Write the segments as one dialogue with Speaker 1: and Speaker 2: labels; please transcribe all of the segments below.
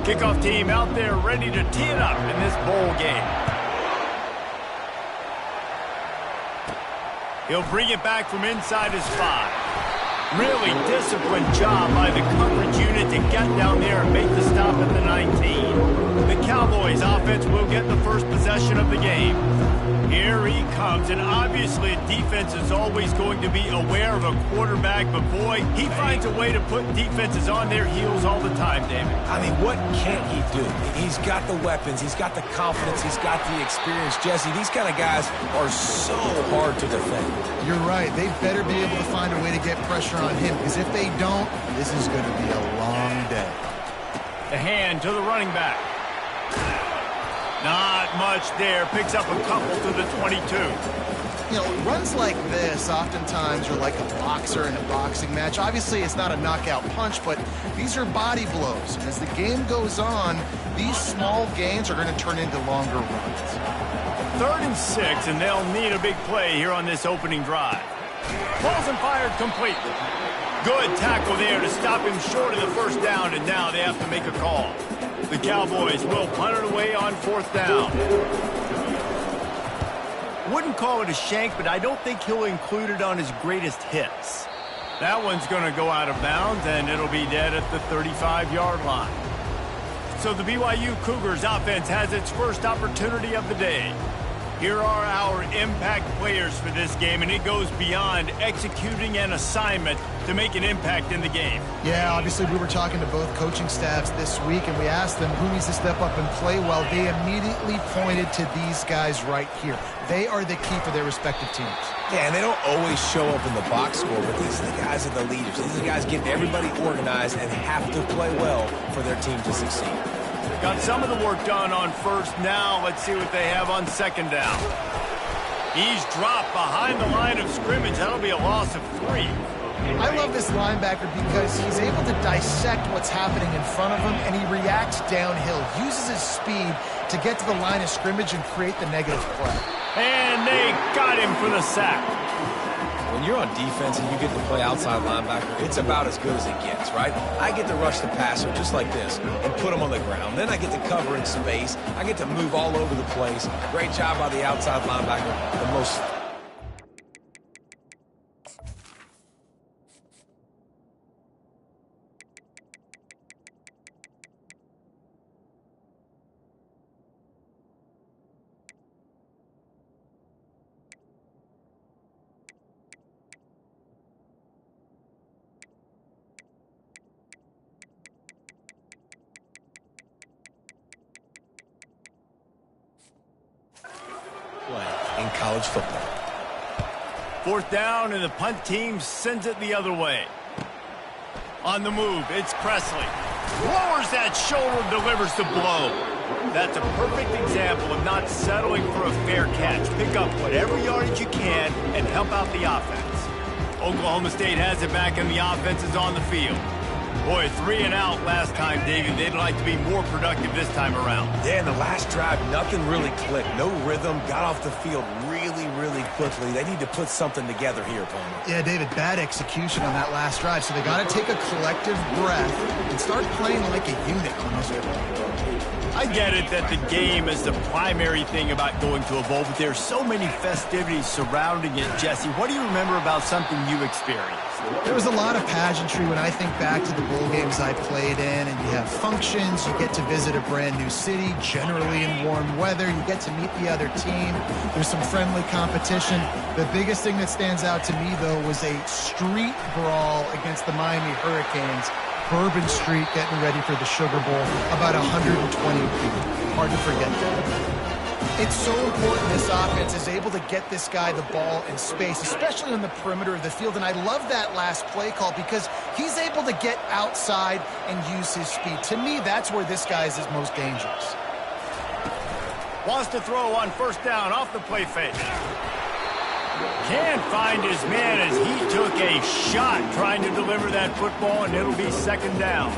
Speaker 1: Kickoff team out there ready to tee it up in this bowl game. He'll bring it back from inside his 5. Really disciplined job by the coverage unit to get down there and make the stop at the 19. The Cowboys offense will get the first possession of the game. Here he comes, and obviously defense is always going to be aware of a quarterback, but boy, he finds a way to put defenses on their heels all the time, David.
Speaker 2: I mean, what can't he do? He's got the weapons, he's got the confidence, he's got the experience. Jesse, these kind of guys are so hard to defend.
Speaker 3: You're right. They better be able to find a way to get pressure on him, because if they don't, this is going to be a long day.
Speaker 1: The hand to the running back. Not much there. Picks up a couple to the 22.
Speaker 3: You know, runs like this oftentimes are like a boxer in a boxing match. Obviously, it's not a knockout punch, but these are body blows. And as the game goes on, these small gains are going to turn into longer runs.
Speaker 1: 3rd and 6, and they'll need a big play here on this opening drive. Balls and fired complete. Good tackle there to stop him short of the first down, and now they have to make a call. The Cowboys will punt it away on 4th down. Wouldn't call it a shank, but I don't think he'll include it on his greatest hits. That one's going to go out of bounds, and it'll be dead at the 35-yard line. So the BYU Cougars offense has its first opportunity of the day. Here are our impact players for this game, and it goes beyond executing an assignment to make an impact in the game.
Speaker 3: Yeah, obviously we were talking to both coaching staffs this week, and we asked them who needs to step up and play well. They immediately pointed to these guys right here. They are the key for their respective teams.
Speaker 2: Yeah, and they don't always show up in the box score, but these are the guys that are the leaders. These are the guys getting everybody organized and have to play well for their team to succeed.
Speaker 1: Got some of the work done on 1st. Now let's see what they have on 2nd down. He's dropped behind the line of scrimmage. That'll be a loss of 3.
Speaker 3: I love this linebacker because he's able to dissect what's happening in front of him, and he reacts downhill, uses his speed to get to the line of scrimmage and create the negative play.
Speaker 1: And they got him for the sack.
Speaker 2: When you're on defense and you get to play outside linebacker, it's about as good as it gets, right? I get to rush the passer just like this and put him on the ground. Then I get to cover in space. I get to move all over the place. Great job by the outside linebacker. The most... in college football.
Speaker 1: 4th down, and the punt team sends it the other way. On the move, it's Presley. Lowers that shoulder, delivers the blow. That's a perfect example of not settling for a fair catch. Pick up whatever yardage you can and help out the offense. Oklahoma State has it back, and the offense is on the field. Boy, 3 and out last time, David. They'd like to be more productive this time around.
Speaker 2: Yeah, in the last drive, nothing really clicked. No rhythm, got off the field really quickly. They need to put something together here, Palmer.
Speaker 3: Yeah, David, bad execution on that last drive, so they got to take a collective breath and start playing like a unit on this one.
Speaker 1: I get it that the game is the primary thing about going to a bowl, but there's so many festivities surrounding it. Jesse, what do you remember about something you experienced?
Speaker 3: There was a lot of pageantry when I think back to the bowl games I played in, and you have functions, you get to visit a brand new city, generally in warm weather, you get to meet the other team, there's some friendly competition. The biggest thing that stands out to me, though, was a street brawl against the Miami Hurricanes. Bourbon Street getting ready for the Sugar Bowl, about 120 people. Hard to forget that. It's so important this offense is able to get this guy the ball in space, especially on the perimeter of the field. And I love that last play call because he's able to get outside and use his speed. To me, that's where this guy is his most dangerous.
Speaker 1: Wants to throw on 1st down off the play fake. Can't find his man as he took a shot trying to deliver that football, and it'll be 2nd down.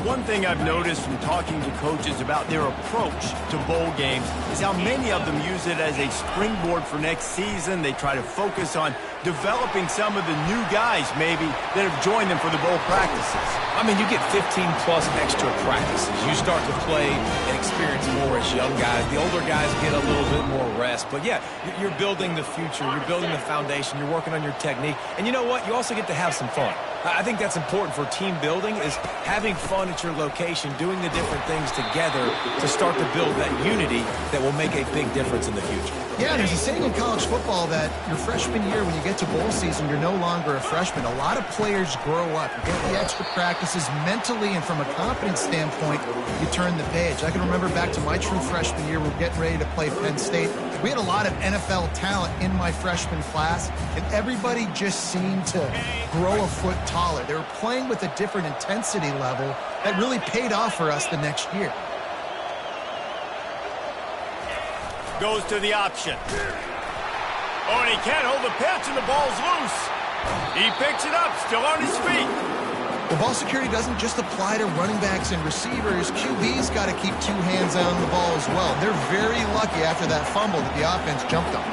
Speaker 1: One thing I've noticed from talking to coaches about their approach to bowl games is how many of them use it as a springboard for next season. They try to focus on developing some of the new guys, maybe, that have joined them for the bowl practices.
Speaker 2: I mean, you get 15-plus extra practices. You start to play and experience more as young guys. The older guys get a little bit more rest. But, yeah, you're building the future. You're building the foundation. You're working on your technique. And you know what? You also get to have some fun. I think that's important for team building, is having fun at your location, doing the different things together to start to build that unity that will make a big difference in the future.
Speaker 3: Yeah, there's a saying in college football that your freshman year, when you get to bowl season, you're no longer a freshman. A lot of players grow up. You get the extra practices mentally, and from a confidence standpoint, you turn the page. I can remember back to my true freshman year, we're getting ready to play Penn State. We had a lot of NFL talent in my freshman class, and everybody just seemed to grow a foot taller. They were playing with a different intensity level that really paid off for us the next year.
Speaker 1: Goes to the option. Oh, and he can't hold the pitch, and the ball's loose. He picks it up, still on his feet.
Speaker 3: The ball security doesn't just apply to running backs and receivers. QB's got to keep two hands on the ball as well. They're very lucky after that fumble that the offense jumped on.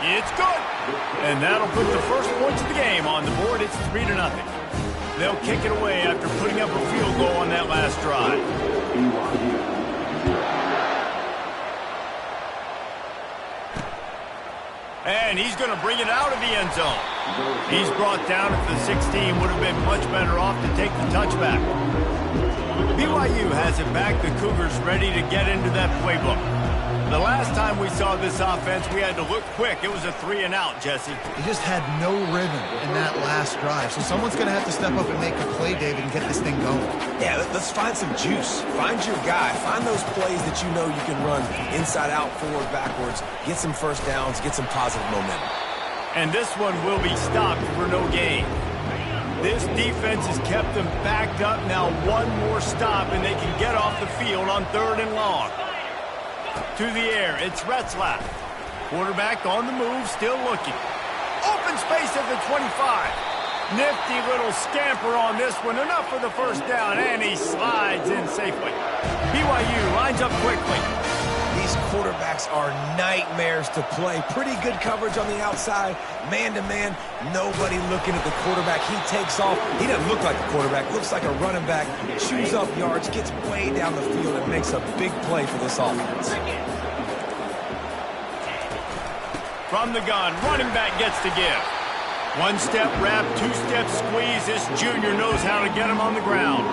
Speaker 1: It's good. And that'll put the first points of the game on the board. It's 3-0. They'll kick it away after putting up a field goal on that last drive. And he's going to bring it out of the end zone. He's brought down at the 16. Would have been much better off to take the touchback. BYU has it back. The Cougars ready to get into that playbook. The last time we saw this offense, we had to look quick. It was a 3-and-out, Jesse.
Speaker 3: They just had no rhythm in that last drive. So someone's going to have to step up and make a play, David, and get this thing going.
Speaker 2: Yeah, let's find some juice. Find your guy. Find those plays that you know you can run inside out, forward, backwards. Get some first downs. Get some positive momentum.
Speaker 1: And this one will be stopped for no gain. This defense has kept them backed up. Now one more stop, and they can get off the field on 3rd and long. To the air, it's Retzlaff. Quarterback on the move, still looking. Open space at the 25. Nifty little scamper on this one. Enough for the first down, and he slides in safely. BYU lines up quickly.
Speaker 2: These quarterbacks are nightmares to play. Pretty good coverage on the outside. Man-to-man, nobody looking at the quarterback. He takes off. He doesn't look like a quarterback. Looks like a running back. Chews up yards, gets way down the field, and makes a big play for this offense.
Speaker 1: From the gun, running back gets to give. One-step wrap, two-step squeeze. This junior knows how to get him on the ground.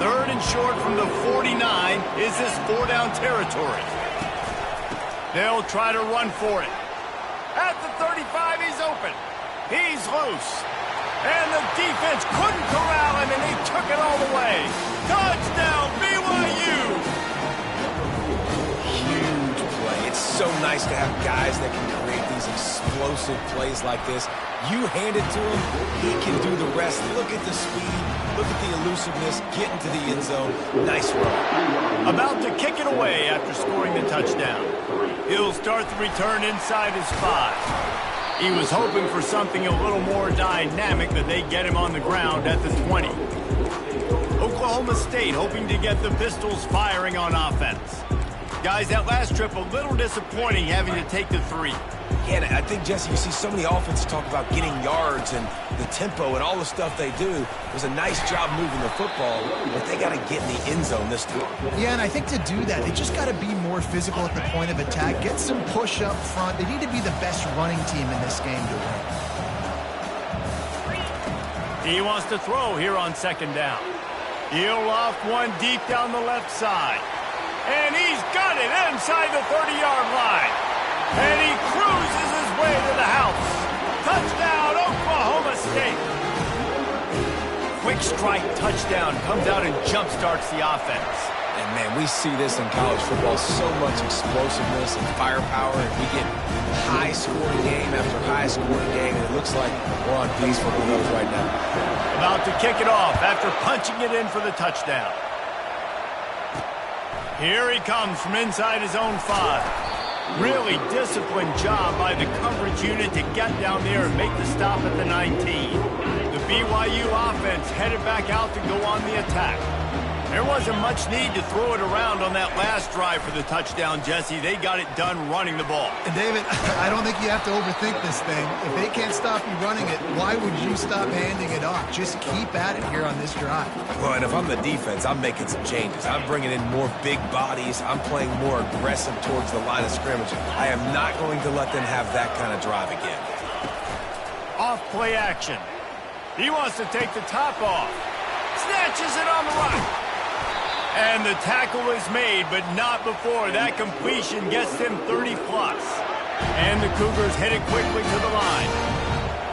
Speaker 1: 3rd and short from the 49. Is this 4-down territory? They'll try to run for it. At the 35, he's open. He's loose. And the defense couldn't corral him, and he took it all the way. Touchdown, BYU!
Speaker 2: Huge play. It's so nice to have guys that can create these explosive plays like this. You hand it to him, he can do the rest. Look at the speed. Look at the elusiveness. Get into the end zone. Nice run.
Speaker 1: About to kick it away after scoring the touchdown. He'll start the return inside his 5. He was hoping for something a little more dynamic, but they get him on the ground at the 20. Oklahoma State hoping to get the Pistols firing on offense. Guys, that last trip a little disappointing having to take the 3.
Speaker 2: Yeah, and I think, Jesse, you see so many offenses talk about getting yards and the tempo and all the stuff they do. It was a nice job moving the football, but they got to get in the end zone this time.
Speaker 3: Yeah, and I think to do that, they just got to be more physical at the point of attack, get some push up front. They need to be the best running team in this game to win.
Speaker 1: He wants to throw here on 2nd down. He'll loft one deep down the left side. And he's got it inside the 30-yard line. And he cruises his way to the house. Touchdown, Oklahoma State. Quick strike touchdown comes out and jump-starts the offense.
Speaker 2: And, man, we see this in college football, so much explosiveness and firepower. And we get high-scoring game after high-scoring game, and it looks like we're on pace for one of those right now.
Speaker 1: About to kick it off after punching it in for the touchdown. Here he comes from inside his own 5. Really disciplined job by the coverage unit to get down there and make the stop at the 19. The BYU offense headed back out to go on the attack. There wasn't much need to throw it around on that last drive for the touchdown, Jesse. They got it done running the ball.
Speaker 3: And, David, I don't think you have to overthink this thing. If they can't stop you running it, why would you stop handing it off? Just keep at it here on this drive.
Speaker 2: Well, and if I'm the defense, I'm making some changes. I'm bringing in more big bodies. I'm playing more aggressive towards the line of scrimmage. I am not going to let them have that kind of drive again.
Speaker 1: Off play action. He wants to take the top off. Snatches it on the right. And the tackle is made, but not before that completion gets them 30-plus. And the Cougars headed quickly to the line.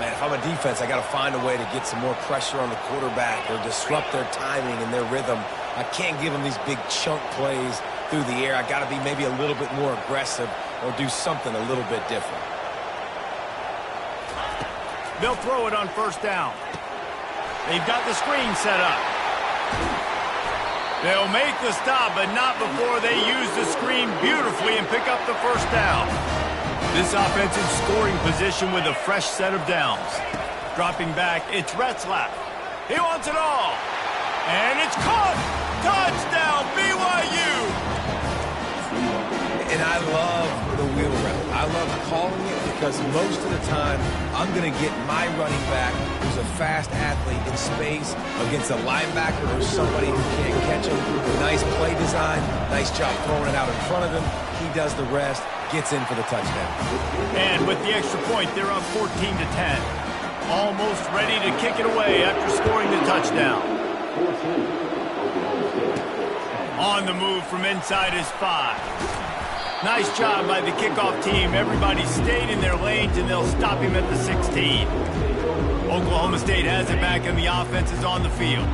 Speaker 2: Man, if I'm a defense, I got to find a way to get some more pressure on the quarterback or disrupt their timing and their rhythm. I can't give them these big chunk plays through the air. I got to be maybe a little bit more aggressive or do something a little bit different.
Speaker 1: They'll throw it on first down. They've got the screen set up. They'll make the stop, but not before they use the screen beautifully and pick up the first down. This offensive scoring position with a fresh set of downs. Dropping back, it's Retzlaff. He wants it all. And it's caught. Touchdown, BYU.
Speaker 2: And I love the wheel route. I love calling it because most of the time I'm going to get my running back who's a fast athlete in space against a linebacker or somebody who can't catch him. Nice play design. Nice job throwing it out in front of him. He does the rest, gets in for the touchdown.
Speaker 1: And with the extra point, they're up 14-10. Almost ready to kick it away after scoring the touchdown. On the move from inside his 5. Nice job by the kickoff team. Everybody stayed in their lanes, and they'll stop him at the 16. Oklahoma State has it back, and the offense is on the field.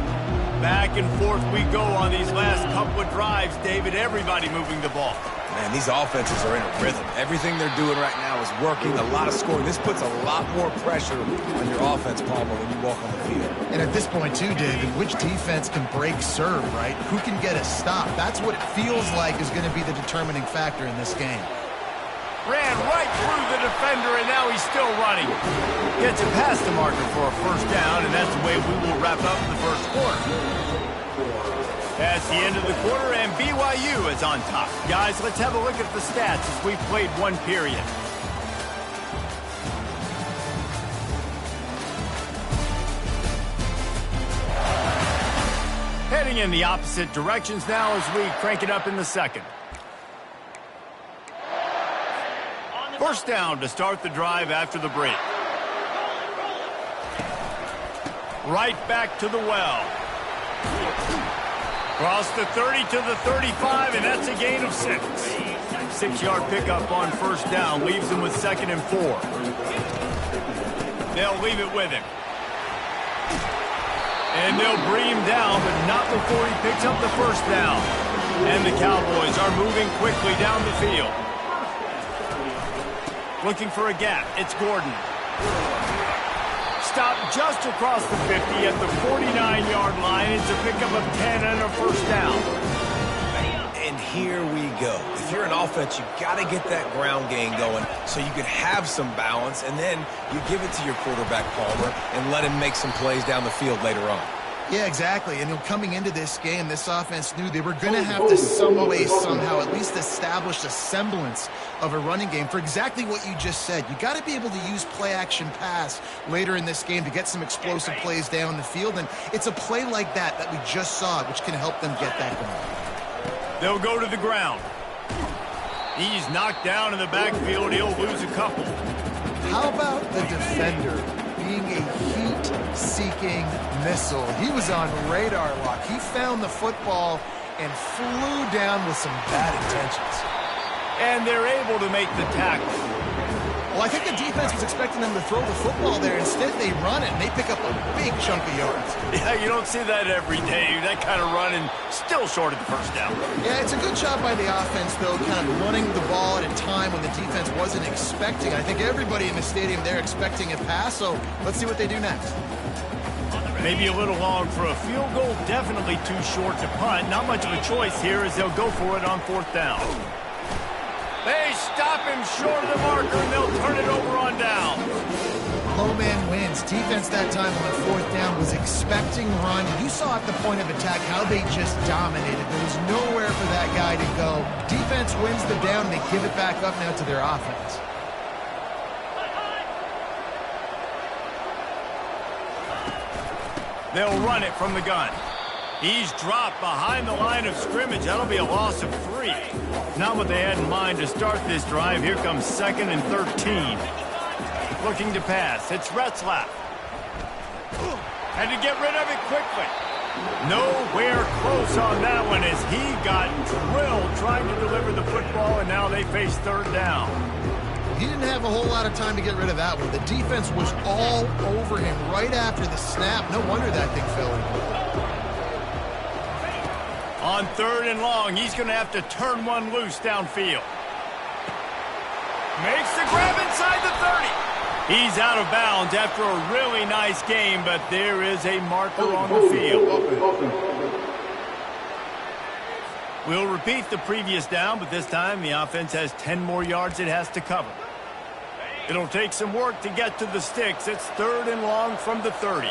Speaker 1: Back and forth we go on these last couple of drives, David. Everybody moving the ball.
Speaker 2: Man, these offenses are in a rhythm. Everything they're doing right now is working. A lot of scoring. This puts a lot more pressure on your offense, Palmer, when you walk on the field.
Speaker 3: And at this point, too, David, which defense can break serve, right? Who can get a stop? That's what it feels like is going to be the determining factor in this game.
Speaker 1: Ran right through the defender, and now he's still running. Gets it past the marker for a first down, and that's the way we will wrap up the first quarter. That's the end of the quarter, and BYU is on top. Guys, let's have a look at the stats as we've played one period. Heading in the opposite directions now as we crank it up in the second. First down to start the drive after the break. Right back to the well. Across the 30 to the 35, and that's a gain of 6. 6-yard pickup on first down leaves them with 2nd and 4. They'll leave it with him. And they'll bring him down, but not before he picks up the first down. And the Cowboys are moving quickly down the field. Looking for a gap. It's Gordon. Stopped just across the 50 at the 49-yard line. It's a pickup of 10 and a first down.
Speaker 2: And here we go. If you're an offense, you got to get that ground game going so you can have some balance, and then you give it to your quarterback, Palmer, and let him make some plays down the field later on.
Speaker 3: Yeah, exactly. And coming into this game, this offense knew they were going to have to some way, somehow, at least establish a semblance of a running game for exactly what you just said. You got to be able to use play-action pass later in this game to get some explosive plays down the field. And it's a play like that we just saw, which can help them get that going.
Speaker 1: They'll go to the ground. He's knocked down in the backfield. He'll lose a couple.
Speaker 3: How about the defender being a heat-seeking missile? He was on radar lock. He found the football and flew down with some bad intentions.
Speaker 1: And they're able to make the tackle.
Speaker 3: Well, I think the defense was expecting them to throw the football there. Instead, they run it, and they pick up a big chunk of yards.
Speaker 1: Yeah, you don't see that every day. That kind of running, still short of the first down.
Speaker 3: Yeah, it's a good job by the offense, though, kind of running the ball at a time when the defense wasn't expecting. I think everybody in the stadium, they're expecting a pass, so let's see what they do next.
Speaker 1: Maybe a little long for a field goal, definitely too short to punt. Not much of a choice here as they'll go for it on fourth down. They stop him short of the marker, and they'll turn it over on down.
Speaker 3: Low man win. Lions defense that time on fourth down was expecting run. You saw at the point of attack how they just dominated. There was nowhere for that guy to go. Defense wins the down, and they give it back up now to their offense.
Speaker 1: They'll run it from the gun. He's dropped behind the line of scrimmage. That'll be a loss of 3. Not what they had in mind to start this drive. Here comes 2nd and 13. Looking to pass. It's Retzlaff. Had to get rid of it quickly. Nowhere close on that one as he got drilled trying to deliver the football, and now they face 3rd down.
Speaker 3: He didn't have a whole lot of time to get rid of that one. The defense was all over him right after the snap. No wonder that thing fell in.
Speaker 1: On 3rd and long, he's going to have to turn one loose downfield. Makes the grab inside the 30. He's out of bounds after a really nice game, but there is a marker on the field. We'll repeat the previous down, but this time the offense has 10 more yards it has to cover. It'll take some work to get to the sticks. It's 3rd and long from the 30.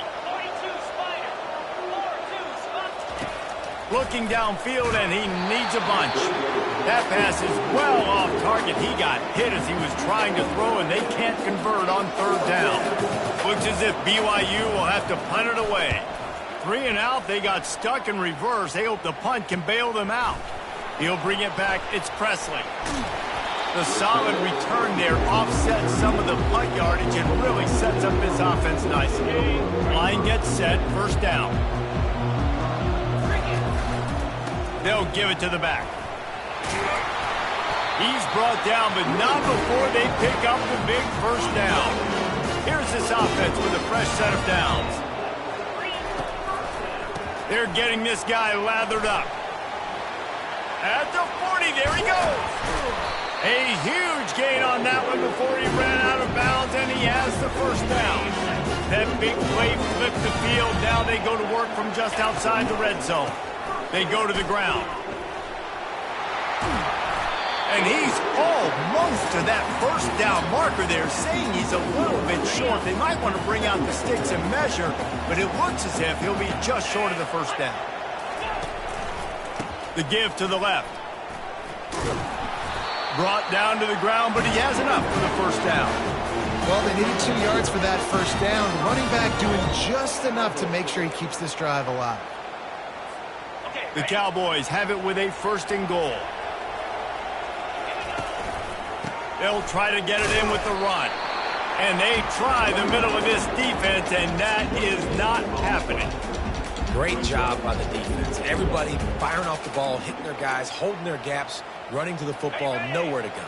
Speaker 1: Looking downfield, and he needs a bunch. That pass is well off target. He got hit as he was trying to throw, and they can't convert on 3rd down. Looks as if BYU will have to punt it away. 3 and out, they got stuck in reverse. They hope the punt can bail them out. He'll bring it back. It's Presley. The solid return there offsets some of the punt yardage and really sets up this offense nicely. Line gets set, 1st down. They'll give it to the back. He's brought down, but not before they pick up the big 1st down. Here's this offense with a fresh set of downs. They're getting this guy lathered up. At the 40, there he goes. A huge gain on that one before he ran out of bounds, and he has the 1st down. That big play flipped the field. Now they go to work from just outside the red zone. They go to the ground. And he's almost to that 1st down marker there, saying he's a little bit short. They might want to bring out the sticks and measure, but it looks as if he'll be just short of the 1st down. The give to the left. Brought down to the ground, but he has enough for the 1st down.
Speaker 3: Well, they needed 2 yards for that 1st down. Running back doing just enough to make sure he keeps this drive alive.
Speaker 1: The Cowboys have it with a 1st and goal. They'll try to get it in with the run. And they try the middle of this defense, and that is not happening.
Speaker 2: Great job by the defense. Everybody firing off the ball, hitting their guys, holding their gaps, running to the football, nowhere to go.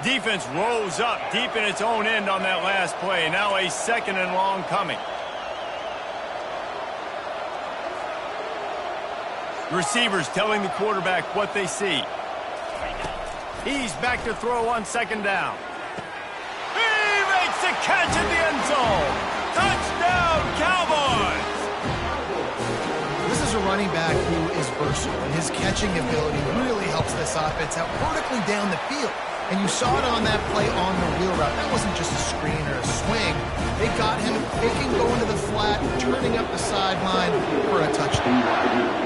Speaker 1: Defense rose up deep in its own end on that last play. Now a 2nd and long coming. Receivers telling the quarterback what they see. He's back to throw on 2nd down. He makes the catch in the end zone. Touchdown, Cowboys!
Speaker 3: This is a running back who is versatile, and his catching ability really helps this offense out vertically down the field. And you saw it on that play on the wheel route. That wasn't just a screen or a swing. They got him faking, going to the flat, turning up the sideline for a touchdown.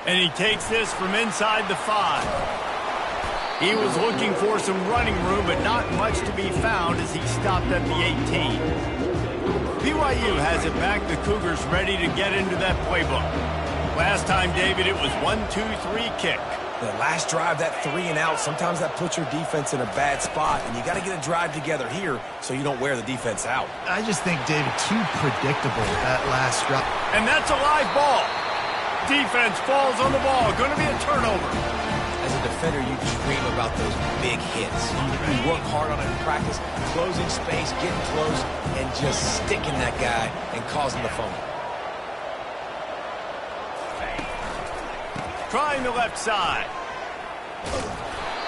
Speaker 1: And he takes this from inside the 5. He was looking for some running room, but not much to be found as he stopped at the 18. BYU has it back. The Cougars ready to get into that playbook. Last time, David, it was 1-2-3 kick.
Speaker 2: The last drive, that 3 and out, sometimes that puts your defense in a bad spot, and you got to get a drive together here so you don't wear the defense out.
Speaker 3: I just think, David, too predictable, that last drive.
Speaker 1: And that's a live ball. Defense falls on the ball. Going to be a turnover.
Speaker 2: As a defender, you dream about those big hits. You work hard on it in practice, closing space, getting close, and just sticking that guy and causing the fumble.
Speaker 1: Trying the left side.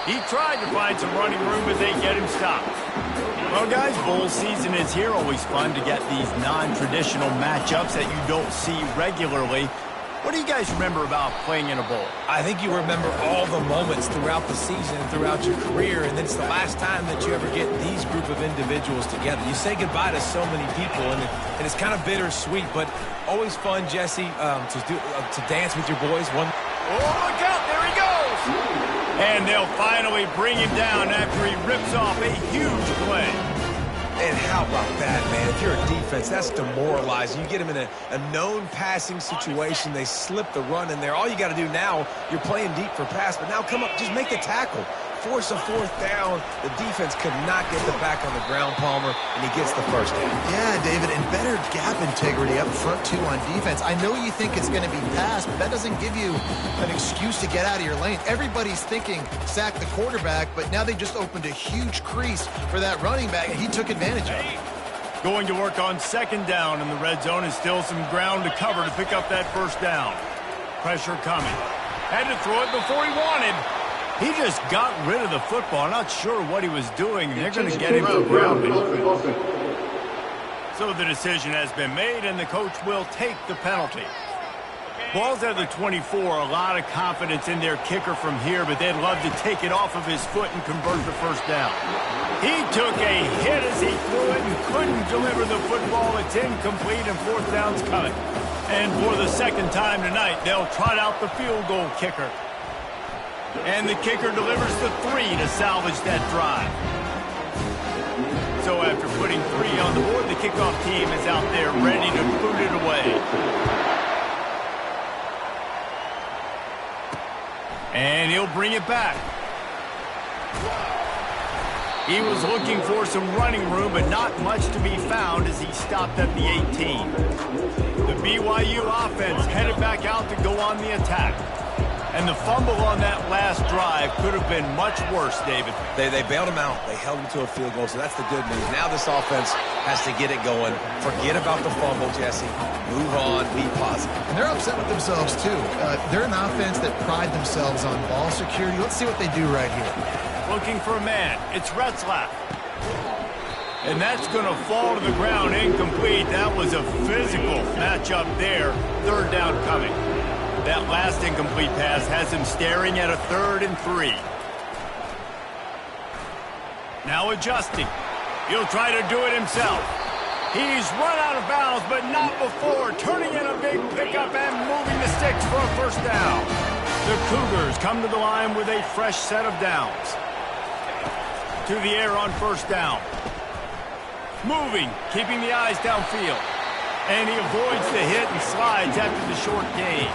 Speaker 1: He tried to find some running room, but they get him stopped. Well, guys, bowl season is here. Always fun to get these non-traditional matchups that you don't see regularly. What do you guys remember about playing in a bowl?
Speaker 2: I think you remember all the moments throughout the season and throughout your career, and it's the last time that you ever get these group of individuals together. You say goodbye to so many people, and it's kind of bittersweet, but always fun, Jesse, to dance with your boys.
Speaker 1: Oh, look out, there he goes! And they'll finally bring him down after he rips off a huge play.
Speaker 2: And how about that, man? If you're a defense, that's demoralizing. You get them in a known passing situation. They slip the run in there. All you got to do now, you're playing deep for pass, but now come up, just make the tackle. Force a fourth down. The defense could not get the back on the ground, Palmer, and he gets the first down.
Speaker 3: Yeah, David, and better gap integrity up front, too, on defense. I know you think it's going to be pass, but that doesn't give you an excuse to get out of your lane. Everybody's thinking sack the quarterback, but now they just opened a huge crease for that running back, and he took advantage of it.
Speaker 1: Going to work on second down in the red zone, and still some ground to cover to pick up that first down. Pressure coming. Had to throw it before he wanted. He just got rid of the football. Not sure what he was doing. They're going to get him for grounding. So the decision has been made, and the coach will take the penalty. Ball's at the 24. A lot of confidence in their kicker from here, but they'd love to take it off of his foot and convert the first down. He took a hit as he threw it and couldn't deliver the football. It's incomplete, and fourth down's coming. And for the second time tonight, they'll trot out the field goal kicker. And the kicker delivers the 3 to salvage that drive. So after putting 3 on the board, the kickoff team is out there ready to boot it away. And he'll bring it back. He was looking for some running room, but not much to be found as he stopped at the 18. The BYU offense headed back out to go on the attack. And the fumble on that last drive could have been much worse, David.
Speaker 2: They bailed him out. They held him to a field goal, so that's the good news. Now this offense has to get it going. Forget about the fumble, Jesse. Move on. Be positive.
Speaker 3: And they're upset with themselves, too. They're an offense that pride themselves on ball security. Let's see what they do right here.
Speaker 1: Looking for a man. It's Retzlaff. And that's going to fall to the ground incomplete. That was a physical matchup there. Third down coming. That last incomplete pass has him staring at a 3rd and 3. Now adjusting. He'll try to do it himself. He's run out of bounds, but not before turning in a big pickup and moving the sticks for a first down. The Cougars come to the line with a fresh set of downs. To the air on first down. Moving, keeping the eyes downfield. And he avoids the hit and slides after the short gain.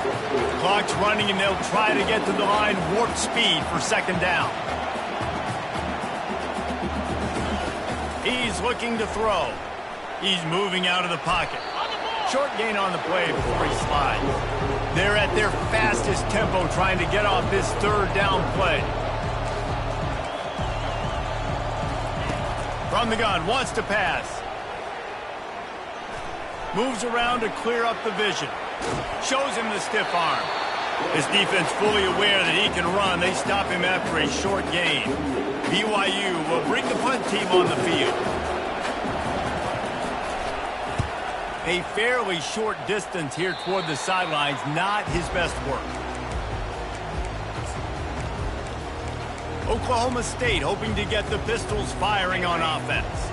Speaker 1: Clock's running, and they'll try to get to the line warp speed for second down. He's looking to throw. He's moving out of the pocket. Short gain on the play before he slides. They're at their fastest tempo trying to get off this third down play. From the gun, wants to pass. Moves around to clear up the vision. Shows him the stiff arm. His defense fully aware that he can run. They stop him after a short gain. BYU will bring the punt team on the field. A fairly short distance here toward the sidelines. Not his best work. Oklahoma State hoping to get the Pistols firing on offense.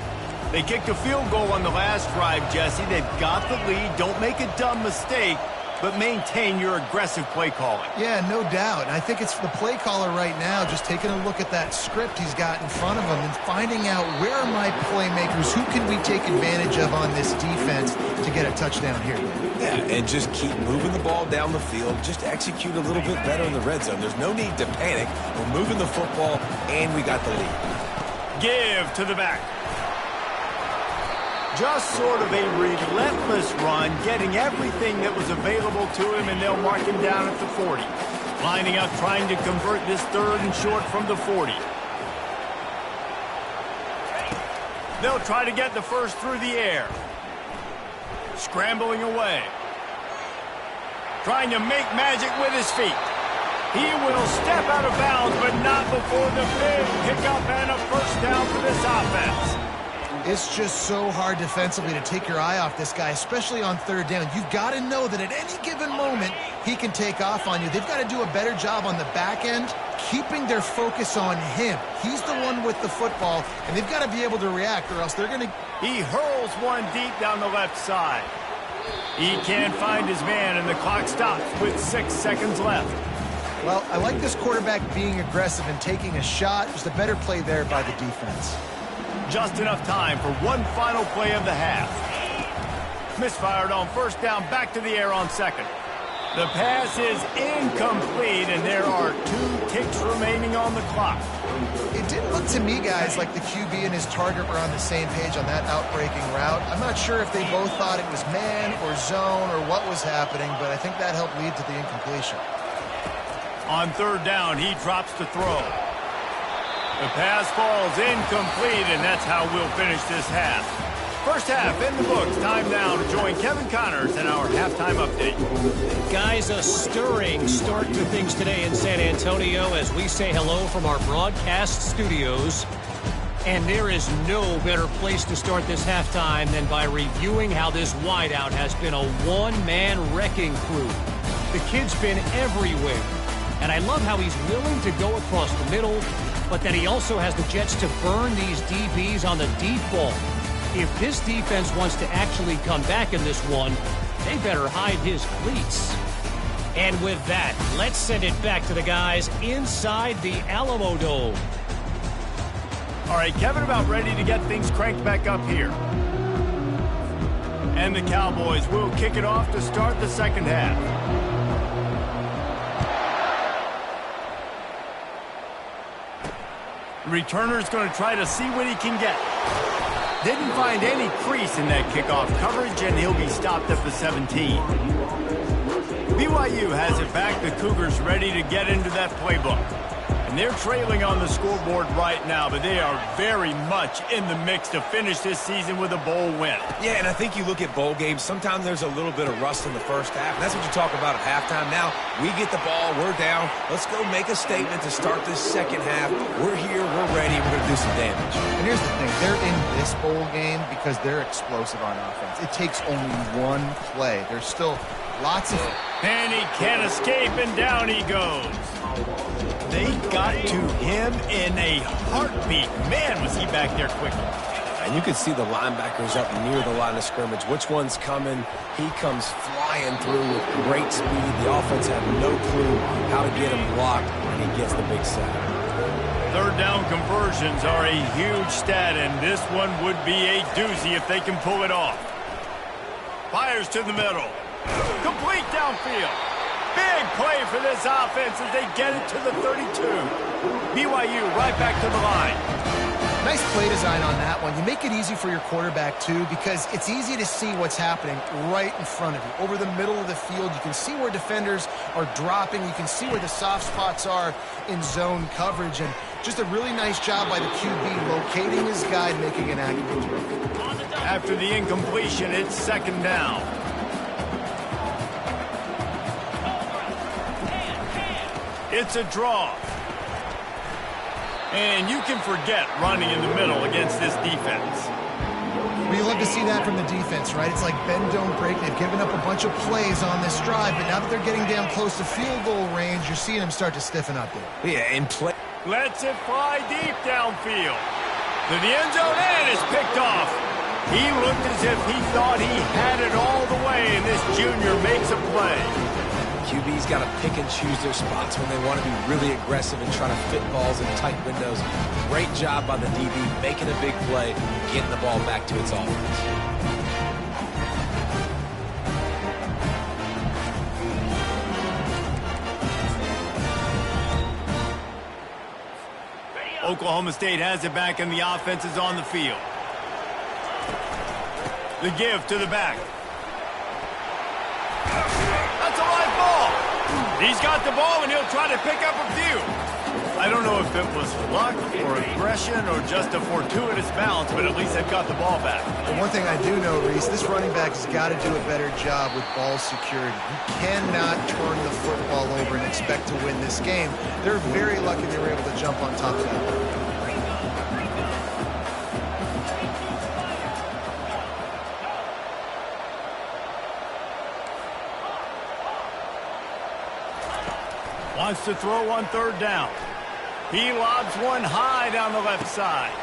Speaker 1: They kicked a field goal on the last drive, Jesse. They've got the lead. Don't make a dumb mistake, but maintain your aggressive play calling.
Speaker 3: Yeah, no doubt. And I think it's the play caller right now just taking a look at that script he's got in front of him and finding out where are my playmakers, who can we take advantage of on this defense to get a touchdown here.
Speaker 2: Yeah, and just keep moving the ball down the field. Just execute a little bit better in the red zone. There's no need to panic. We're moving the football, and we got the lead.
Speaker 1: Give to the back. Just sort of a relentless run, getting everything that was available to him, and they'll mark him down at the 40. Lining up, trying to convert this 3rd and short from the 40. They'll try to get the first through the air. Scrambling away. Trying to make magic with his feet. He will step out of bounds, but not before the big pickup and a first down for this offense.
Speaker 3: It's just so hard defensively to take your eye off this guy, especially on third down. You've got to know that at any given moment, he can take off on you. They've got to do a better job on the back end, keeping their focus on him. He's the one with the football, and they've got to be able to react, or else they're going to...
Speaker 1: He hurls one deep down the left side. He can't find his man, and the clock stops with 6 seconds left.
Speaker 3: Well, I like this quarterback being aggressive and taking a shot. Just a better play there by the defense.
Speaker 1: Just enough time for one final play of the half. Misfired on first down, back to the air on second. The pass is incomplete, and there are 2 ticks remaining on the clock.
Speaker 3: It didn't look to me, guys, like the QB and his target were on the same page on that outbreaking route. I'm not sure if they both thought it was man or zone or what was happening, but I think that helped lead to the incompletion.
Speaker 1: On third down, he drops to throw. The pass falls incomplete, and that's how we'll finish this half. First half in the books. Time now to join Kevin Connors in our halftime update.
Speaker 4: Guys, a stirring start to things today in San Antonio as we say hello from our broadcast studios. And there is no better place to start this halftime than by reviewing how this wideout has been a one-man wrecking crew. The kid's been everywhere. And I love how he's willing to go across the middle, but that he also has the jets to burn these DBs on the deep ball. If this defense wants to actually come back in this one, they better hide his cleats. And with that, let's send it back to the guys inside the Alamo Dome.
Speaker 1: All right, Kevin, about ready to get things cranked back up here. And the Cowboys will kick it off to start the second half. Returner's going to try to see what he can get. Didn't find any crease in that kickoff coverage, and he'll be stopped at the 17. BYU has it back. The Cougars ready to get into that playbook. And they're trailing on the scoreboard right now, but they are very much in the mix to finish this season with a bowl win.
Speaker 2: Yeah, and I think you look at bowl games, sometimes there's a little bit of rust in the first half, and that's what you talk about at halftime. Now, we get the ball, we're down. Let's go make a statement to start this second half. We're here, we're ready, we're going to do some damage.
Speaker 3: And here's the thing, they're in this bowl game because they're explosive on offense. It takes only one play. There's still lots of...
Speaker 1: And he can't escape, and down he goes. They got to him in a heartbeat. Man, was he back there quickly.
Speaker 2: And you can see the linebackers up near the line of scrimmage. Which one's coming? He comes flying through with great speed. The offense had no clue how to get him blocked, and he gets the big sack.
Speaker 1: Third down conversions are a huge stat, and this one would be a doozy if they can pull it off. Fires to the middle. Complete downfield. Big play for this offense as they get it to the 32. BYU right back to the line.
Speaker 3: Nice play design on that one. You make it easy for your quarterback, too, because it's easy to see what's happening right in front of you. Over the middle of the field, you can see where defenders are dropping. You can see where the soft spots are in zone coverage. And just a really nice job by the QB locating his guy and making an accurate throw.
Speaker 1: After the incompletion, it's second down. It's a draw. And you can forget running in the middle against this defense.
Speaker 3: Well, you love to see that from the defense, right? It's like bend, don't break. They've given up a bunch of plays on this drive, but now that they're getting down close to field goal range, you're seeing them start to stiffen up there.
Speaker 2: Yeah, and play.
Speaker 1: Lets it fly deep downfield. To the end zone, and it's picked off. He looked as if he thought he had it all the way, and this junior makes a play.
Speaker 2: QB's got to pick and choose their spots when they want to be really aggressive and try to fit balls in tight windows. Great job by the DB making a big play, getting the ball back to its offense.
Speaker 1: Oklahoma State has it back, and the offense is on the field. The give to the back. That's a live ball. He's got the ball, and he'll try to pick up a few. I don't know if it was luck or aggression or just a fortuitous bounce, but at least they've got the ball back.
Speaker 3: And one thing I do know, Reese, this running back has got to do a better job with ball security. You cannot turn the football over and expect to win this game. They're very lucky they were able to jump on top of that.
Speaker 1: wants to throw on third down. He lobs one high down the left side.